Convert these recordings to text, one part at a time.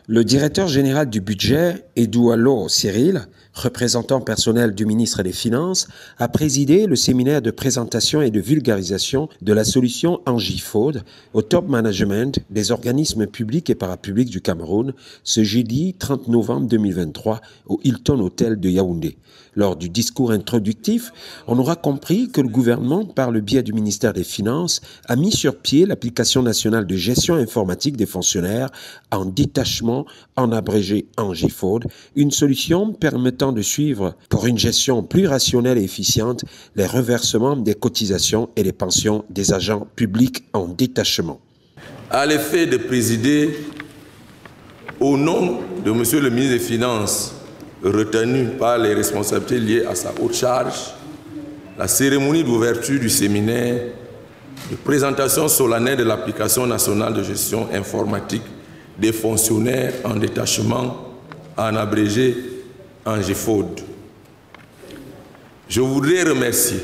Le directeur général du budget, Edoualo Cyril, représentant personnel du ministre des Finances, a présidé le séminaire de présentation et de vulgarisation de la solution Angifode au top management des organismes publics et parapublics du Cameroun ce jeudi 30 novembre 2023 au Hilton Hotel de Yaoundé. Lors du discours introductif, on aura compris que le gouvernement, par le biais du ministère des Finances, a mis sur pied l'application nationale de gestion informatique des fonctionnaires en détachement, en abrégé Angifode, une solution permettant de suivre, pour une gestion plus rationnelle et efficiente, les reversements des cotisations et des pensions des agents publics en détachement. À l'effet de présider, au nom de M. le ministre des Finances, retenu par les responsabilités liées à sa haute charge, la cérémonie d'ouverture du séminaire de présentation solennelle de l'application nationale de gestion informatique des fonctionnaires en détachement, en abrégé Angifode. Je voudrais remercier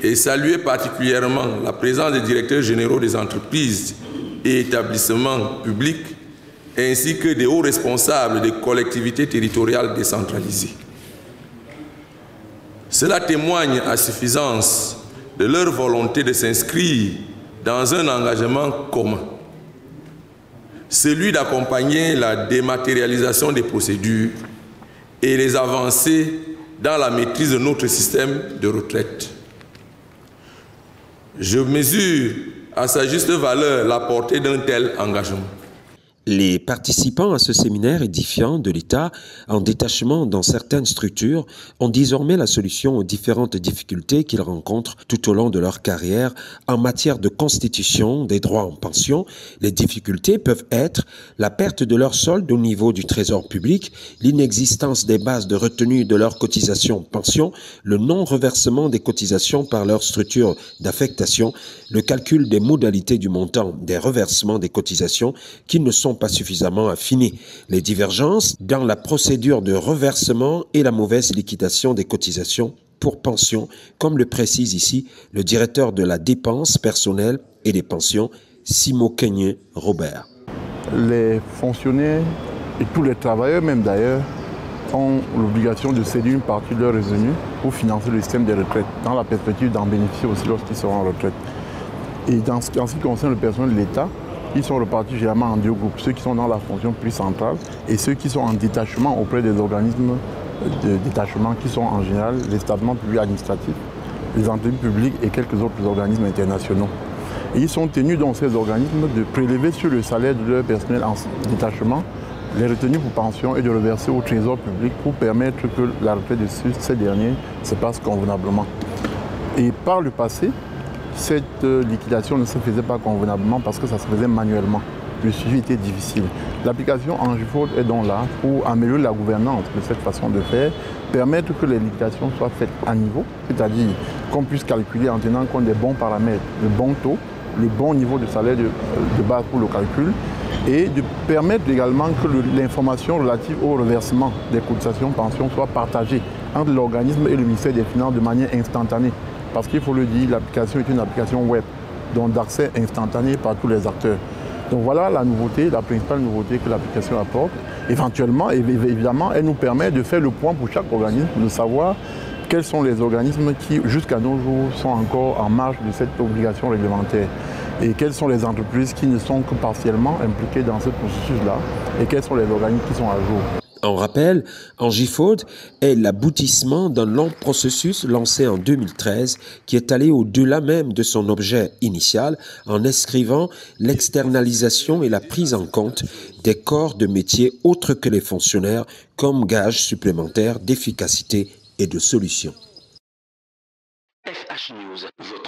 et saluer particulièrement la présence des directeurs généraux des entreprises et établissements publics ainsi que des hauts responsables des collectivités territoriales décentralisées. Cela témoigne à suffisance de leur volonté de s'inscrire dans un engagement commun, celui d'accompagner la dématérialisation des procédures et les avancées dans la maîtrise de notre système de retraite. Je mesure à sa juste valeur la portée d'un tel engagement. Les participants à ce séminaire édifiant de l'État en détachement dans certaines structures ont désormais la solution aux différentes difficultés qu'ils rencontrent tout au long de leur carrière en matière de constitution des droits en pension. Les difficultés peuvent être la perte de leur solde au niveau du trésor public, l'inexistence des bases de retenue de leurs cotisations pension, le non-reversement des cotisations par leur structure d'affectation, le calcul des modalités du montant des reversements des cotisations qui ne sont pas suffisamment affinées, les divergences dans la procédure de reversement et la mauvaise liquidation des cotisations pour pension, comme le précise ici le directeur de la dépense personnelle et des pensions, Simo Kenye Robert. Les fonctionnaires et tous les travailleurs même d'ailleurs ont l'obligation de céder une partie de leurs revenus pour financer le système des retraites, dans la perspective d'en bénéficier aussi lorsqu'ils seront en retraite. Et en ce qui concerne le personnel de l'État, ils sont repartis généralement en deux groupes, ceux qui sont dans la fonction plus centrale et ceux qui sont en détachement auprès des organismes de détachement qui sont en général les établissements publics administratifs, les entreprises publiques et quelques autres organismes internationaux. Et ils sont tenus dans ces organismes de prélever sur le salaire de leur personnel en détachement les retenues pour pension et de reverser au trésor public pour permettre que la retraite de ces derniers se passe convenablement. Et par le passé, cette liquidation ne se faisait pas convenablement parce que ça se faisait manuellement. Le suivi était difficile. L'application Angifode est donc là pour améliorer la gouvernance de cette façon de faire, permettre que les liquidations soient faites à niveau, c'est-à-dire qu'on puisse calculer en tenant compte des bons paramètres, le bon taux, le bon niveau de salaire de base pour le calcul, et de permettre également que l'information relative au reversement des cotisations pensions soit partagée entre l'organisme et le ministère des Finances de manière instantanée. Parce qu'il faut le dire, l'application est une application web, donc d'accès instantané par tous les acteurs. Donc voilà la nouveauté, la principale nouveauté que l'application apporte. Éventuellement, évidemment, elle nous permet de faire le point pour chaque organisme, de savoir quels sont les organismes qui, jusqu'à nos jours, sont encore en marge de cette obligation réglementaire. Et quelles sont les entreprises qui ne sont que partiellement impliquées dans ce processus-là, et quels sont les organismes qui sont à jour. En rappel, Angifode est l'aboutissement d'un long processus lancé en 2013 qui est allé au-delà même de son objet initial en inscrivant l'externalisation et la prise en compte des corps de métier autres que les fonctionnaires comme gage supplémentaire d'efficacité et de solution. FH News, votre